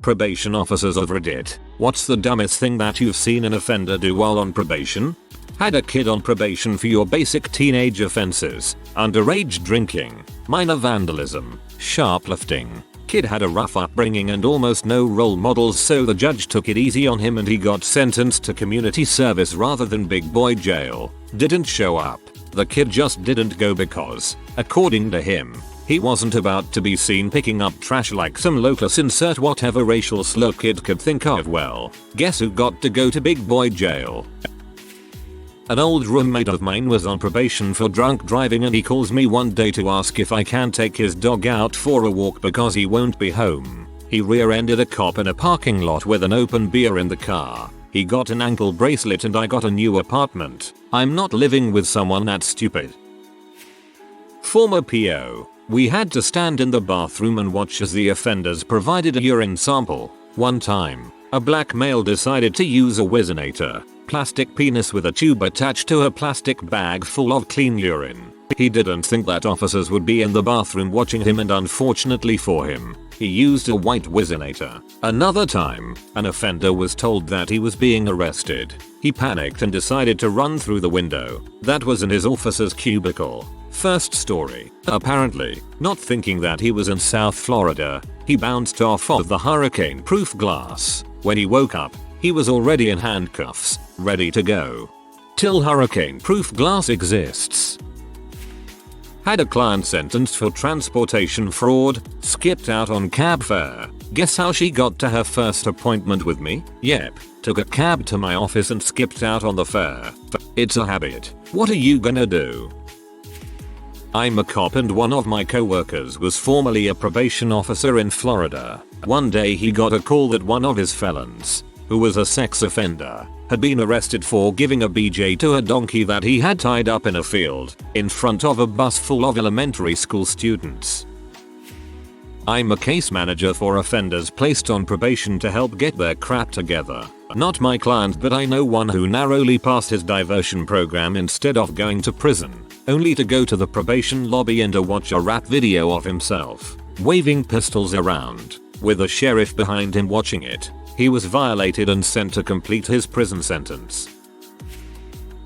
Probation officers of Reddit, what's the dumbest thing that you've seen an offender do while on probation? Had a kid on probation for your basic teenage offenses: underage drinking, minor vandalism, shoplifting. Kid had a rough upbringing and almost no role models, so the judge took it easy on him and he got sentenced to community service rather than big boy jail. Didn't show up. The kid just didn't go because, according to him, he wasn't about to be seen picking up trash like some locus insert whatever racial slur kid could think of. Well, guess who got to go to big boy jail? An old roommate of mine was on probation for drunk driving, and he calls me one day to ask if I can take his dog out for a walk because he won't be home. He rear-ended a cop in a parking lot with an open beer in the car. He got an ankle bracelet and I got a new apartment. I'm not living with someone that stupid. Former PO. We had to stand in the bathroom and watch as the offenders provided a urine sample. One time, a black male decided to use a Whizzinator, plastic penis with a tube attached to a plastic bag full of clean urine. He didn't think that officers would be in the bathroom watching him, and unfortunately for him, he used a white Whizzinator. Another time, an offender was told that he was being arrested. He panicked and decided to run through the window that was in his officer's cubicle. First story. Apparently, not thinking that he was in South Florida, he bounced off of the hurricane-proof glass. When he woke up, he was already in handcuffs, ready to go. Till hurricane-proof glass exists. Had a client sentenced for transportation fraud, skipped out on cab fare. Guess how she got to her first appointment with me? Yep, took a cab to my office and skipped out on the fare. It's a habit. What are you gonna do? I'm a cop and one of my coworkers was formerly a probation officer in Florida. One day he got a call that one of his felons, who was a sex offender, had been arrested for giving a BJ to a donkey that he had tied up in a field in front of a bus full of elementary school students. I'm a case manager for offenders placed on probation to help get their crap together. Not my client, but I know one who narrowly passed his diversion program instead of going to prison, only to go to the probation lobby and to watch a rap video of himself waving pistols around, with a sheriff behind him watching it. He was violated and sent to complete his prison sentence.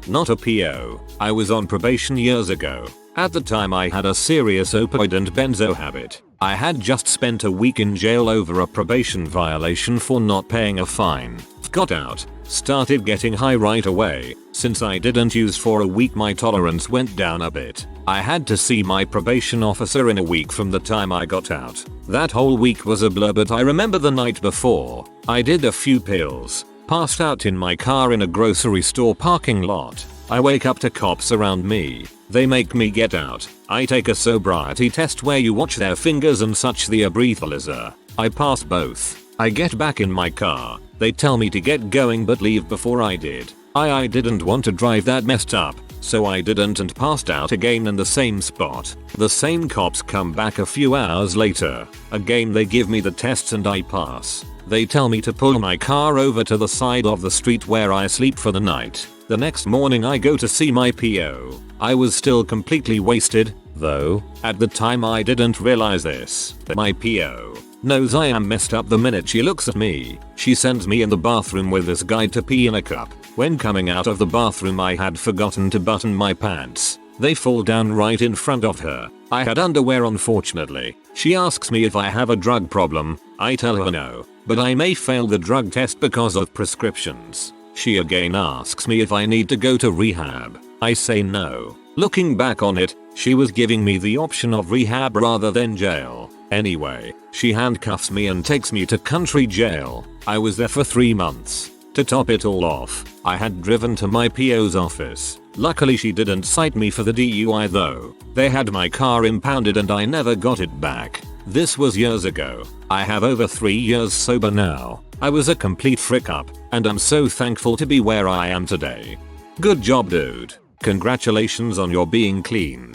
Not a PO. I was on probation years ago. At the time I had a serious opioid and benzo habit. I had just spent a week in jail over a probation violation for not paying a fine. Got out, started getting high right away. Since I didn't use for a week, my tolerance went down a bit. I had to see my probation officer in a week from the time I got out. That whole week was a blur, but I remember the night before, I did a few pills, passed out in my car in a grocery store parking lot. I wake up to cops around me. They make me get out. I take a sobriety test where you watch their fingers and such the breathalyzer. I pass both. I get back in my car. They tell me to get going but leave before I did. I didn't want to drive that messed up, so I didn't and passed out again in the same spot. The same cops come back a few hours later. Again they give me the tests and I pass. They tell me to pull my car over to the side of the street where I sleep for the night. The next morning I go to see my PO. I was still completely wasted, though. At the time I didn't realize this. My PO knows I am messed up the minute she looks at me. She sends me in the bathroom with this guy to pee in a cup. When coming out of the bathroom I had forgotten to button my pants. They fall down right in front of her. I had underwear unfortunately. She asks me if I have a drug problem. I tell her no, but I may fail the drug test because of prescriptions. She again asks me if I need to go to rehab. I say no. Looking back on it, she was giving me the option of rehab rather than jail. Anyway, she handcuffs me and takes me to country jail. I was there for 3 months. To top it all off, I had driven to my PO's office. Luckily she didn't cite me for the DUI though. They had my car impounded and I never got it back. This was years ago. I have over 3 years sober now. I was a complete frick up, and I'm so thankful to be where I am today. Good job, dude. Congratulations on your being clean.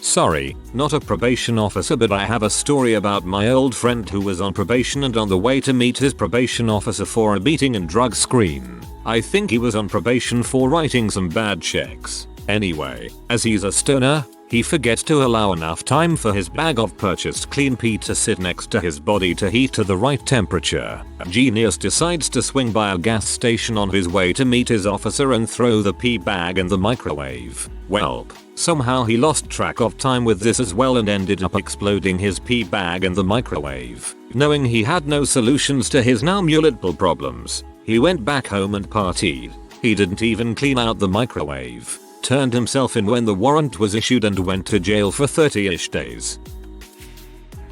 Sorry, not a probation officer, but I have a story about my old friend who was on probation and on the way to meet his probation officer for a beating and drug screen. I think he was on probation for writing some bad checks. Anyway, as he's a stoner, He forgets to allow enough time for his bag of purchased clean pee to sit next to his body to heat to the right temperature. A genius decides to swing by a gas station on his way to meet his officer and throw the pee bag in the microwave. Welp. Somehow he lost track of time with this as well and ended up exploding his pee bag in the microwave. Knowing he had no solutions to his now multiple problems, he went back home and partied. He didn't even clean out the microwave. Turned himself in when the warrant was issued and went to jail for 30-ish days.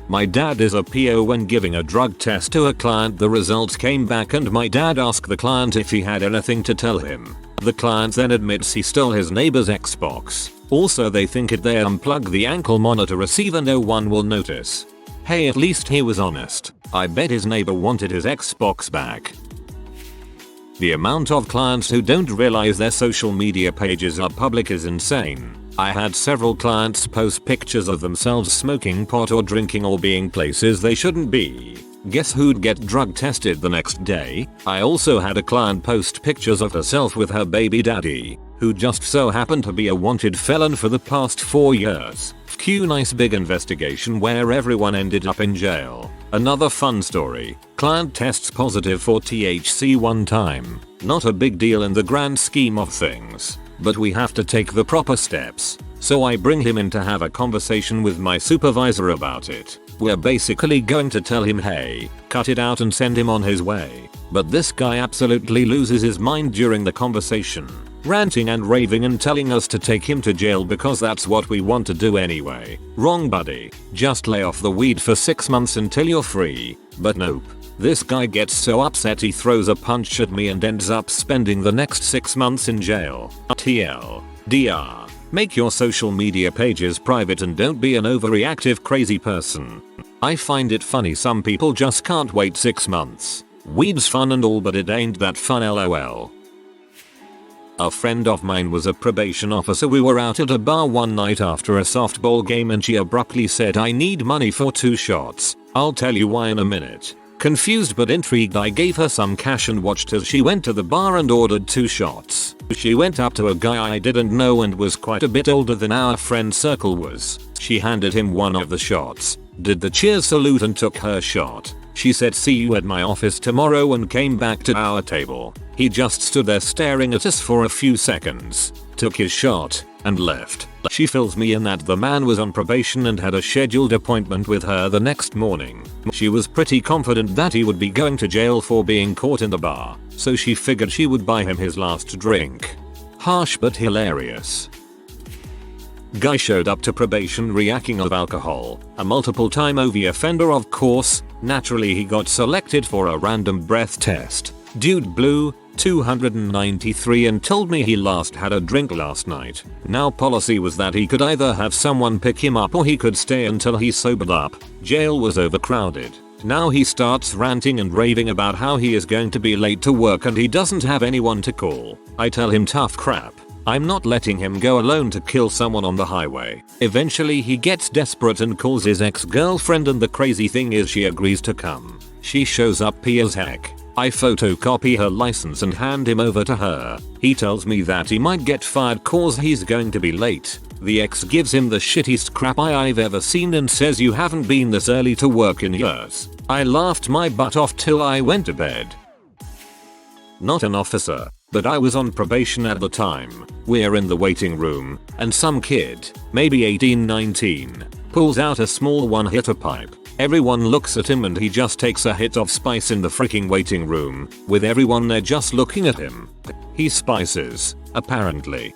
My dad is a PO. When giving a drug test to a client, the results came back and my dad asked the client if he had anything to tell him. The client then admits he stole his neighbor's Xbox. Also they think they unplug the ankle monitor receiver, no one will notice. Hey, at least he was honest. I bet his neighbor wanted his Xbox back. The amount of clients who don't realize their social media pages are public is insane. I had several clients post pictures of themselves smoking pot or drinking or being places they shouldn't be. Guess who'd get drug tested the next day? I also had a client post pictures of herself with her baby daddy, who just so happened to be a wanted felon for the past 4 years. Cue nice big investigation where everyone ended up in jail. Another fun story. Client tests positive for THC one time. Not a big deal in the grand scheme of things, but we have to take the proper steps. So I bring him in to have a conversation with my supervisor about it. We're basically going to tell him, hey, cut it out and send him on his way. But this guy absolutely loses his mind during the conversation, ranting and raving and telling us to take him to jail because that's what we want to do anyway. Wrong, buddy. Just lay off the weed for 6 months until you're free. But nope. This guy gets so upset he throws a punch at me and ends up spending the next 6 months in jail. TLDR. Make your social media pages private and don't be an overreactive crazy person. I find it funny some people just can't wait 6 months. Weed's fun and all, but it ain't that fun, lol. A friend of mine was a probation officer. We were out at a bar one night after a softball game and she abruptly said, I need money for 2 shots. I'll tell you why in a minute. Confused but intrigued, I gave her some cash and watched as she went to the bar and ordered 2 shots. She went up to a guy I didn't know and was quite a bit older than our friend circle was. She handed him one of the shots, did the cheers salute and took her shot. She said, see you at my office tomorrow, and came back to our table. He just stood there staring at us for a few seconds, took his shot, and left. She fills me in that the man was on probation and had a scheduled appointment with her the next morning. She was pretty confident that he would be going to jail for being caught in the bar, so she figured she would buy him his last drink. Harsh but hilarious. Guy showed up to probation reacting of alcohol, a multiple time OV offender of course. Naturally he got selected for a random breath test. Dude blew 293 and told me he last had a drink last night. Now policy was that he could either have someone pick him up or he could stay until he sobered up. Jail was overcrowded. Now he starts ranting and raving about how he is going to be late to work and he doesn't have anyone to call. I tell him tough crap. I'm not letting him go alone to kill someone on the highway. Eventually he gets desperate and calls his ex-girlfriend, and the crazy thing is she agrees to come. She shows up pee as heck. I photocopy her license and hand him over to her. He tells me that he might get fired cause he's going to be late. The ex gives him the shittiest crap I've ever seen and says, you haven't been this early to work in years. I laughed my butt off till I went to bed. Not an officer, but I was on probation at the time. We're in the waiting room, and some kid, maybe 18-19, pulls out a small one-hitter pipe. Everyone looks at him and he just takes a hit of spice in the freaking waiting room, with everyone there just looking at him. He spices, apparently.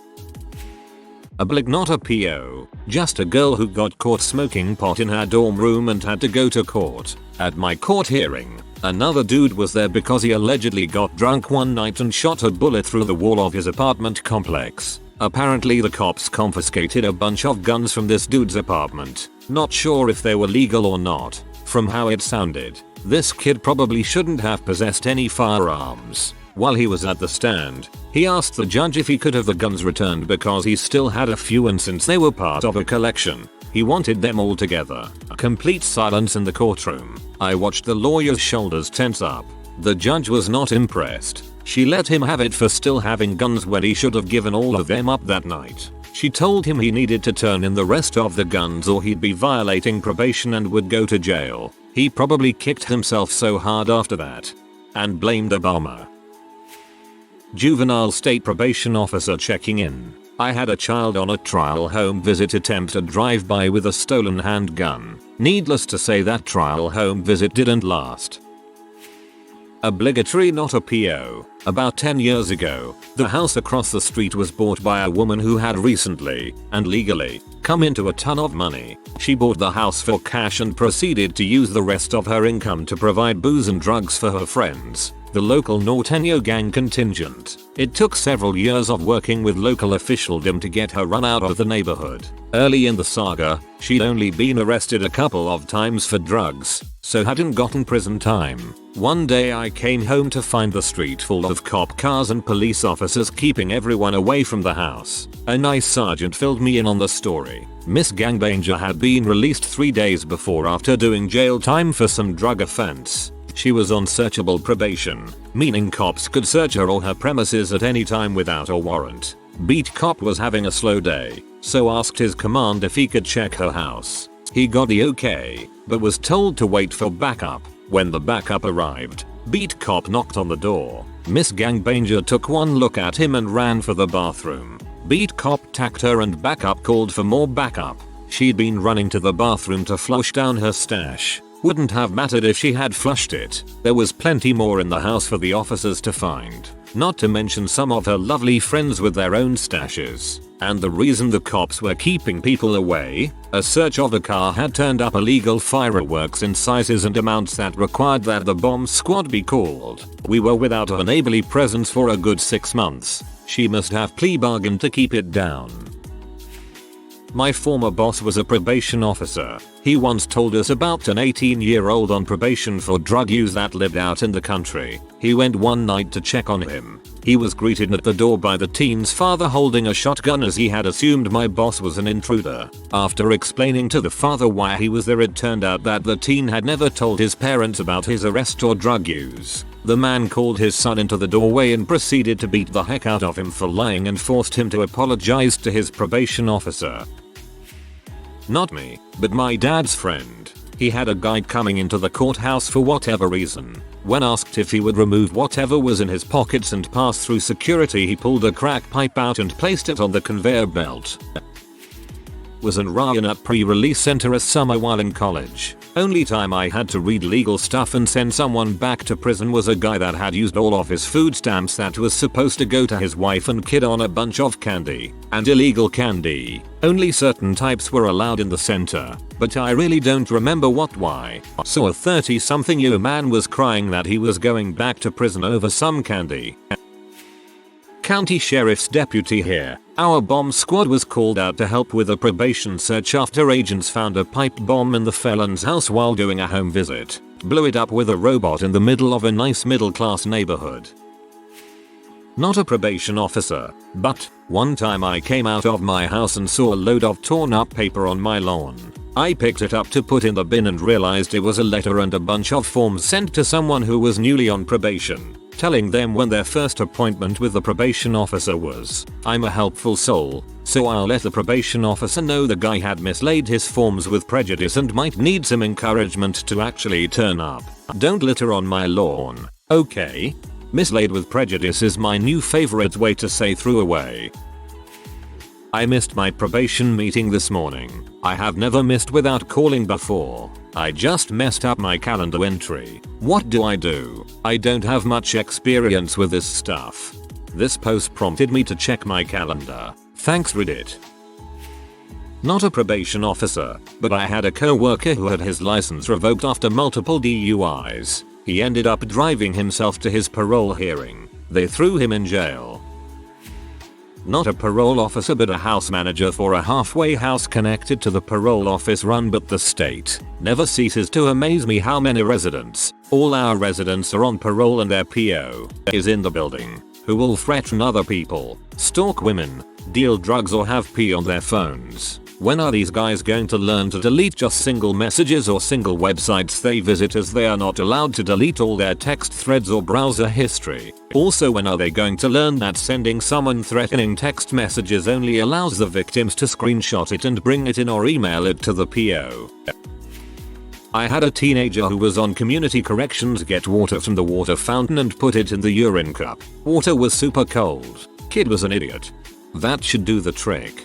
A blig, not a PO, just a girl who got caught smoking pot in her dorm room and had to go to court. At my court hearing, another dude was there because he allegedly got drunk one night and shot a bullet through the wall of his apartment complex. Apparently the cops confiscated a bunch of guns from this dude's apartment. Not sure if they were legal or not. From how it sounded, this kid probably shouldn't have possessed any firearms. While he was at the stand, he asked the judge if he could have the guns returned because he still had a few, and since they were part of a collection, he wanted them all together. A complete silence in the courtroom. I watched the lawyer's shoulders tense up. The judge was not impressed. She let him have it for still having guns when he should have given all of them up that night. She told him he needed to turn in the rest of the guns or he'd be violating probation and would go to jail. He probably kicked himself so hard after that. And blamed Obama. Juvenile state probation officer checking in. I had a child on a trial home visit attempt a drive-by with a stolen handgun. Needless to say that trial home visit didn't last. Obligatory not a PO. About 10 years ago, the house across the street was bought by a woman who had recently, and legally, come into a ton of money. She bought the house for cash and proceeded to use the rest of her income to provide booze and drugs for her friends, the local Norteño gang contingent. It took several years of working with local officialdom to get her run out of the neighborhood. Early in the saga, she'd only been arrested a couple of times for drugs, so hadn't gotten prison time. One day I came home to find the street full of cop cars and police officers keeping everyone away from the house. A nice sergeant filled me in on the story. Miss Gangbanger had been released 3 days before after doing jail time for some drug offense. She was on searchable probation, meaning cops could search her or her premises at any time without a warrant. Beat cop was having a slow day, so asked his command if he could check her house. He got the okay, but was told to wait for backup. When the backup arrived, Beat cop knocked on the door. Miss Gangbanger took one look at him and ran for the bathroom. Beat cop tacked her and backup called for more backup. She'd been running to the bathroom to flush down her stash. Wouldn't have mattered if she had flushed it. There was plenty more in the house for the officers to find. Not to mention some of her lovely friends with their own stashes. And the reason the cops were keeping people away, a search of the car had turned up illegal fireworks in sizes and amounts that required that the bomb squad be called. We were without her neighborly presence for a good 6 months. She must have plea bargained to keep it down. My former boss was a probation officer. He once told us about an 18-year-old on probation for drug use that lived out in the country. He went one night to check on him. He was greeted at the door by the teen's father holding a shotgun as he had assumed my boss was an intruder. After explaining to the father why he was there, it turned out that the teen had never told his parents about his arrest or drug use. The man called his son into the doorway and proceeded to beat the heck out of him for lying and forced him to apologize to his probation officer. Not me, but my dad's friend. He had a guy coming into the courthouse for whatever reason. When asked if he would remove whatever was in his pockets and pass through security, he pulled a crack pipe out and placed it on the conveyor belt. Was in Ryan at pre-release center a summer while in college. Only time I had to read legal stuff and send someone back to prison was a guy that had used all of his food stamps that was supposed to go to his wife and kid on a bunch of candy. And illegal candy. Only certain types were allowed in the center, but I really don't remember why. So a 30-something-year man was crying that he was going back to prison over some candy. County Sheriff's Deputy here. Our bomb squad was called out to help with a probation search after agents found a pipe bomb in the felon's house while doing a home visit. Blew it up with a robot in the middle of a nice middle-class neighborhood. Not a probation officer, but one time I came out of my house and saw a load of torn up paper on my lawn. I picked it up to put in the bin and realized it was a letter and a bunch of forms sent to someone who was newly on probation, telling them when their first appointment with the probation officer was. I'm a helpful soul, so I'll let the probation officer know the guy had mislaid his forms with prejudice and might need some encouragement to actually turn up. Don't litter on my lawn, okay? Mislaid with prejudice is my new favorite way to say threw away. I missed my probation meeting this morning. I have never missed without calling before. I just messed up my calendar entry. What do? I don't have much experience with this stuff. This post prompted me to check my calendar. Thanks Reddit. Not a probation officer, but I had a co-worker who had his license revoked after multiple DUIs. He ended up driving himself to his parole hearing. They threw him in jail. Not a parole officer but a house manager for a halfway house connected to the parole office run but the state. Never ceases to amaze me how many residents, all our residents are on parole and their PO is in the building, who will threaten other people, stalk women, deal drugs or have pee on their phones. When are these guys going to learn to delete just single messages or single websites they visit, as they are not allowed to delete all their text threads or browser history? Also, when are they going to learn that sending someone threatening text messages only allows the victims to screenshot it and bring it in or email it to the PO? I had a teenager who was on community corrections get water from the water fountain and put it in the urine cup. Water was super cold. Kid was an idiot. That should do the trick.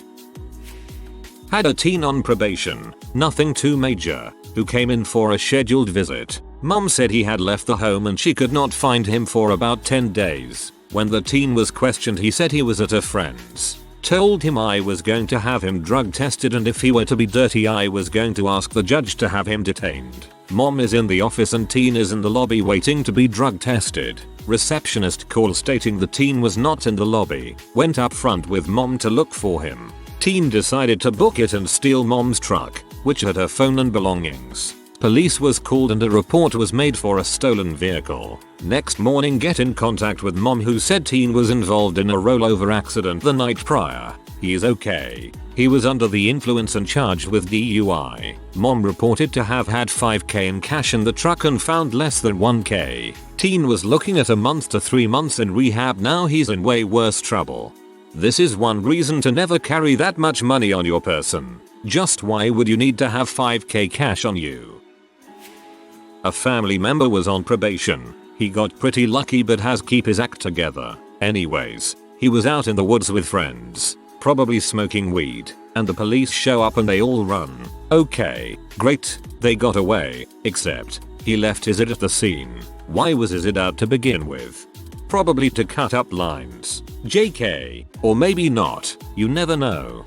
Had a teen on probation, nothing too major, who came in for a scheduled visit. Mom said he had left the home and she could not find him for about 10 days. When the teen was questioned, he said he was at a friend's. Told him I was going to have him drug tested, and if he were to be dirty I was going to ask the judge to have him detained. Mom is in the office and teen is in the lobby waiting to be drug tested. Receptionist called stating the teen was not in the lobby. Went up front with mom to look for him. Teen decided to book it and steal mom's truck, which had her phone and belongings. Police was called and a report was made for a stolen vehicle. Next morning, get in contact with mom, who said teen was involved in a rollover accident the night prior. He's okay. He was under the influence and charged with DUI. Mom reported to have had $5,000 in cash in the truck and found less than $1,000. Teen was looking at a month to 3 months in rehab. Now he's in way worse trouble. This is one reason to never carry that much money on your person. Just why would you need to have $5,000 cash on you? A family member was on probation. He got pretty lucky but has keep his act together. Anyways, he was out in the woods with friends, probably smoking weed, and the police show up and they all run. Okay, great, they got away, except he left his id at the scene. Why was his id out to begin with? Probably to cut up lines. JK. Or maybe not, you never know.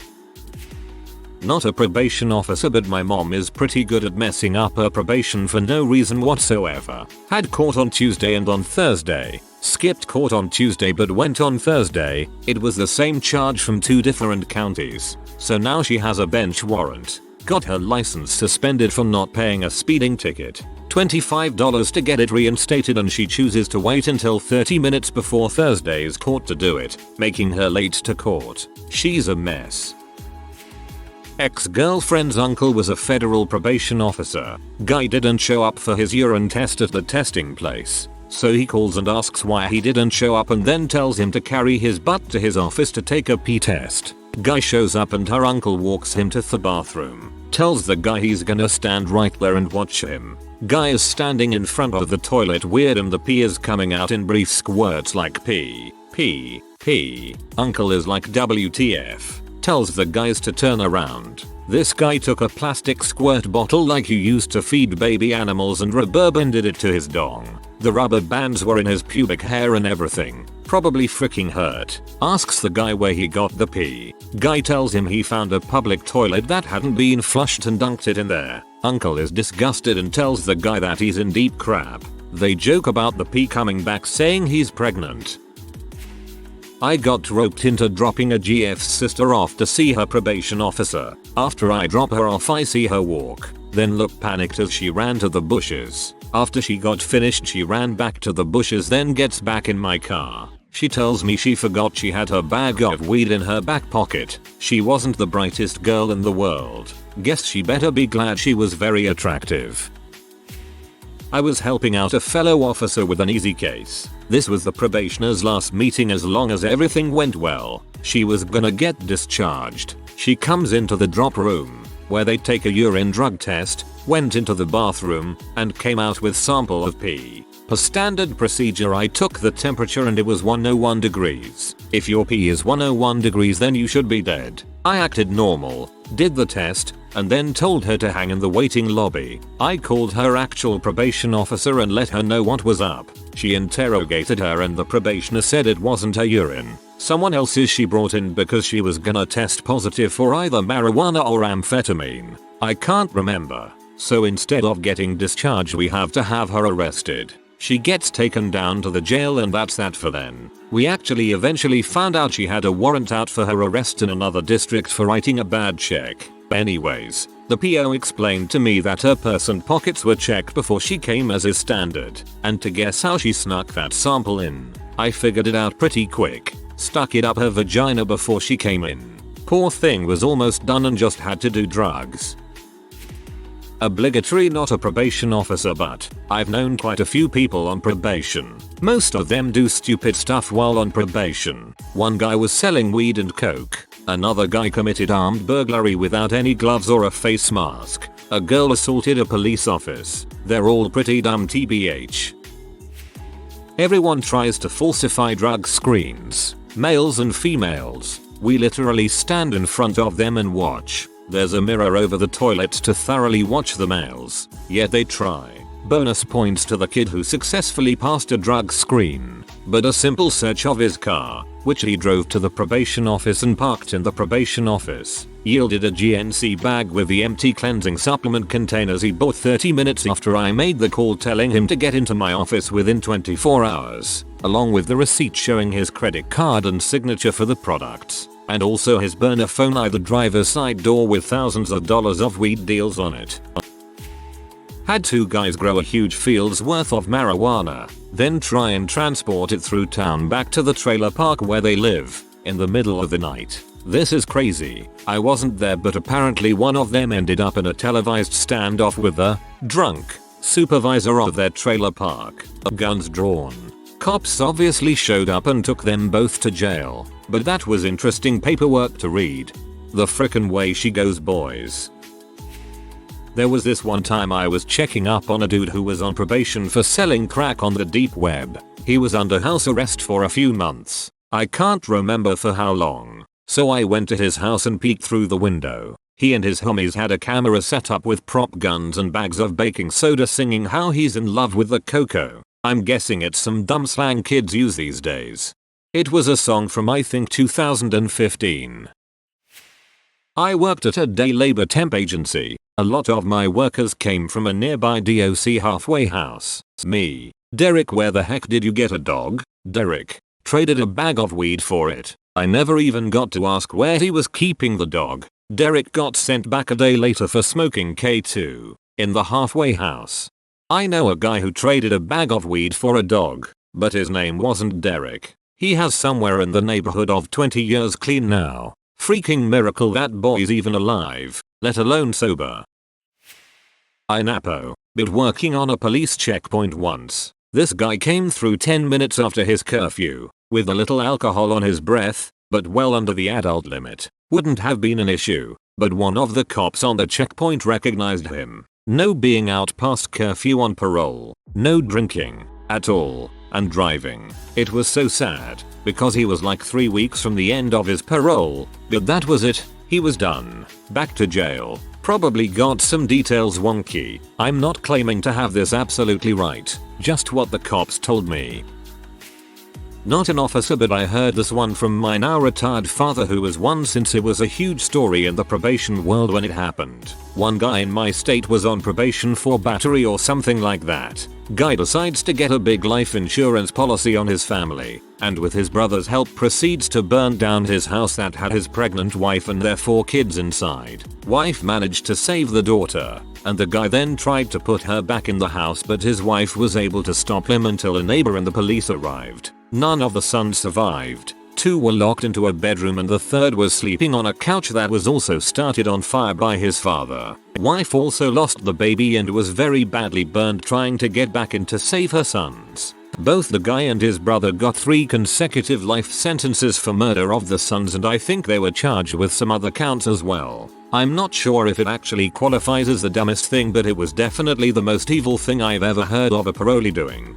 Not a probation officer, but my mom is pretty good at messing up her probation for no reason whatsoever. Had court on Tuesday and on Thursday. Skipped court on Tuesday but went on Thursday. It was the same charge from 2 different counties. So now she has a bench warrant. Got her license suspended for not paying a speeding ticket. $25 to get it reinstated, and she chooses to wait until 30 minutes before Thursday's court to do it, making her late to court. She's a mess. Ex-girlfriend's uncle was a federal probation officer. Guy didn't show up for his urine test at the testing place. So he calls and asks why he didn't show up and then tells him to carry his butt to his office to take a pee test. Guy shows up and her uncle walks him to the bathroom. Tells the guy he's gonna stand right there and watch him. Guy is standing in front of the toilet weird and the pee is coming out in brief squirts like pee, pee, pee. Uncle is like WTF. Tells the guys to turn around. This guy took a plastic squirt bottle like you used to feed baby animals and rubber-banded it to his dong. The rubber bands were in his pubic hair and everything. Probably freaking hurt. Asks the guy where he got the pee. Guy tells him he found a public toilet that hadn't been flushed and dunked it in there. Uncle is disgusted and tells the guy that he's in deep crap. They joke about the pee coming back, saying he's pregnant. I got roped into dropping a GF's sister off to see her probation officer. After I drop her off, I see her walk, then look panicked as she ran to the bushes. After she got finished, she ran back to the bushes, then gets back in my car. She tells me she forgot she had her bag of weed in her back pocket. She wasn't the brightest girl in the world. Guess she better be glad she was very attractive. I was helping out a fellow officer with an easy case. This was the probationer's last meeting. As long as everything went well, she was gonna get discharged. She comes into the drop room, where they take a urine drug test, went into the bathroom, and came out with sample of pee. Per standard procedure, I took the temperature and it was 101 degrees. If your pee is 101 degrees, then you should be dead. I acted normal, did the test, and then told her to hang in the waiting lobby. I called her actual probation officer and let her know what was up. She interrogated her and the probationer said it wasn't her urine. Someone else's she brought in because she was gonna test positive for either marijuana or amphetamine. I can't remember. So instead of getting discharged, we have to have her arrested. She gets taken down to the jail and that's that for then. We actually eventually found out she had a warrant out for her arrest in another district for writing a bad check. Anyways, the PO explained to me that her purse and pockets were checked before she came, as is standard. And to guess how she snuck that sample in, I figured it out pretty quick. Stuck it up her vagina before she came in. Poor thing was almost done and just had to do drugs. Obligatory, not a probation officer, but I've known quite a few people on probation. Most of them do stupid stuff while on probation. One guy was selling weed and coke. Another guy committed armed burglary without any gloves or a face mask. A girl assaulted a police office. They're all pretty dumb tbh. Everyone tries to falsify drug screens. Males and females. We literally stand in front of them and watch. There's a mirror over the toilets to thoroughly watch the males, yet they try. Bonus points to the kid who successfully passed a drug screen, but a simple search of his car, which he drove to the probation office and parked in the probation office, yielded a GNC bag with the empty cleansing supplement containers he bought 30 minutes after I made the call telling him to get into my office within 24 hours, along with the receipt showing his credit card and signature for the products. And also his burner phone by the driver's side door with thousands of dollars of weed deals on it. Had two guys grow a huge field's worth of marijuana, then try and transport it through town back to the trailer park where they live, in the middle of the night. This is crazy. I wasn't there, but apparently one of them ended up in a televised standoff with the drunk supervisor of their trailer park. Guns drawn. Cops obviously showed up and took them both to jail, but that was interesting paperwork to read. The frickin' way she goes, boys. There was this one time I was checking up on a dude who was on probation for selling crack on the deep web. He was under house arrest for a few months. I can't remember for how long. So I went to his house and peeked through the window. He and his homies had a camera set up with prop guns and bags of baking soda singing how he's in love with the cocoa. I'm guessing it's some dumb slang kids use these days. It was a song from I think 2015. I worked at a day labor temp agency. A lot of my workers came from a nearby DOC halfway house. Me. Derek, where the heck did you get a dog? Derek. Traded a bag of weed for it. I never even got to ask where he was keeping the dog. Derek got sent back a day later for smoking K2 in the halfway house. I know a guy who traded a bag of weed for a dog, but his name wasn't Derek. He has somewhere in the neighborhood of 20 years clean now. Freaking miracle that boy's even alive, let alone sober. I Napo, but working on a police checkpoint once. This guy came through 10 minutes after his curfew, with a little alcohol on his breath, but well under the adult limit. Wouldn't have been an issue, but one of the cops on the checkpoint recognized him. No being out past curfew on parole, no drinking, at all, and driving. It was so sad, because he was like 3 weeks from the end of his parole, but that was it, he was done. Back to jail. Probably got some details wonky. I'm not claiming to have this absolutely right, just what the cops told me. Not an officer, but I heard this one from my now retired father, who was one since it was a huge story in the probation world when it happened. One guy in my state was on probation for battery or something like that. Guy decides to get a big life insurance policy on his family, and with his brother's help proceeds to burn down his house that had his pregnant wife and their 4 kids inside. Wife managed to save the daughter, and the guy then tried to put her back in the house, but his wife was able to stop him until a neighbor and the police arrived. None of the sons survived. 2 were locked into a bedroom and the 3rd was sleeping on a couch that was also started on fire by his father. Wife also lost the baby and was very badly burned trying to get back in to save her sons. Both the guy and his brother got 3 consecutive life sentences for murder of the sons, and I think they were charged with some other counts as well. I'm not sure if it actually qualifies as the dumbest thing, but it was definitely the most evil thing I've ever heard of a parolee doing.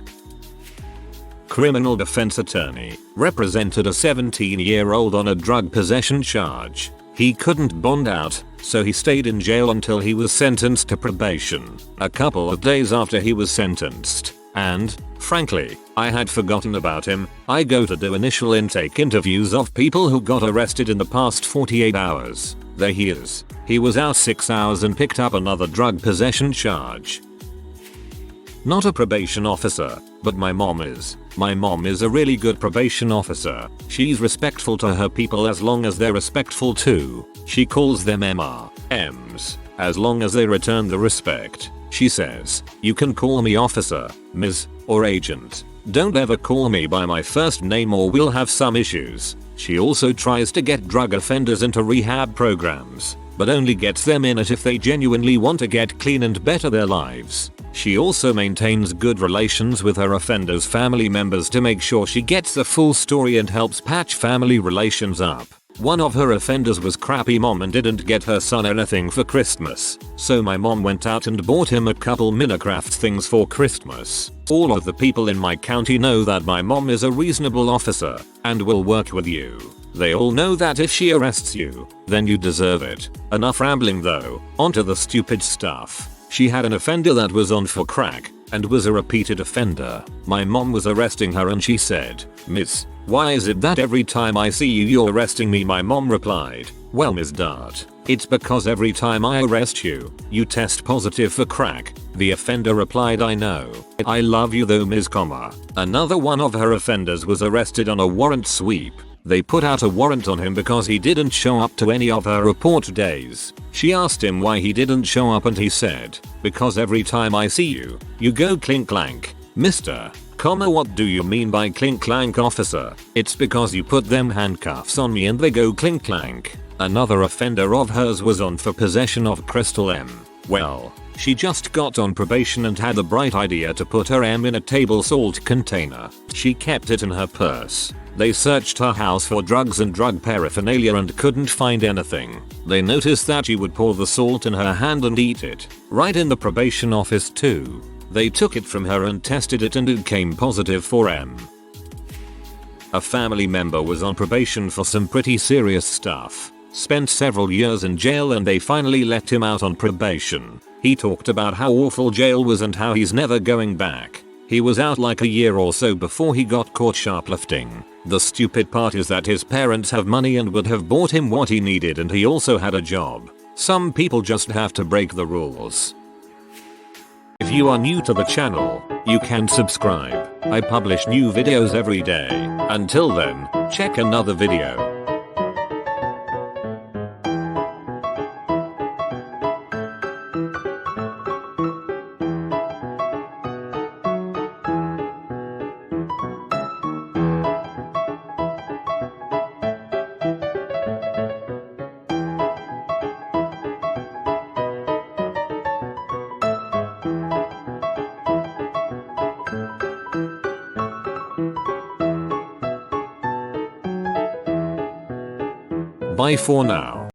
Criminal defense attorney represented a 17-year-old on a drug possession charge. He couldn't bond out, so he stayed in jail until he was sentenced to probation a couple of days after he was sentenced. And, frankly, I had forgotten about him. I go to do initial intake interviews of people who got arrested in the past 48 hours. There he is. He was out 6 hours and picked up another drug possession charge. Not a probation officer, but my mom is. My mom is a really good probation officer. She's respectful to her people as long as they're respectful too. She calls them MRMs, as long as they return the respect. She says, "You can call me officer, Ms., or agent. Don't ever call me by my first name or we'll have some issues. She also tries to get drug offenders into rehab programs, but only gets them in it if they genuinely want to get clean and better their lives. She also maintains good relations with her offenders' family members to make sure she gets the full story and helps patch family relations up. One of her offenders was crappy mom and didn't get her son anything for Christmas, so my mom went out and bought him a couple Minecraft things for Christmas. All of the people in my county know that my mom is a reasonable officer and will work with you. They all know that if she arrests you, then you deserve it. Enough rambling though, onto the stupid stuff. She had an offender that was on for crack and was a repeated offender. My mom was arresting her and she said, "Miss, why is it that every time I see you you're arresting me?" My mom replied, "Well, Miss Dart, it's because every time I arrest you, you test positive for crack." The offender replied, "I know. I love you though, Ms. Another one of her offenders was arrested on a warrant sweep. They put out a warrant on him because he didn't show up to any of her report days. She asked him why he didn't show up and he said, "Because every time I see you, you go clink clank." Mr. What do you mean by clink clank, officer? It's because you put them handcuffs on me and they go clink clank. Another offender of hers was on for possession of crystal M. Well, she just got on probation and had the bright idea to put her M in a table salt container. She kept it in her purse. They searched her house for drugs and drug paraphernalia and couldn't find anything. They noticed that she would pour the salt in her hand and eat it. Right in the probation office too. They took it from her and tested it and it came positive for M. A family member was on probation for some pretty serious stuff. Spent several years in jail and they finally let him out on probation. He talked about how awful jail was and how he's never going back. He was out like a year or so before he got caught shoplifting. The stupid part is that his parents have money and would have bought him what he needed and he also had a job. Some people just have to break the rules. If you are new to the channel, you can subscribe. I publish new videos every day. Until then, check another video. Bye for now.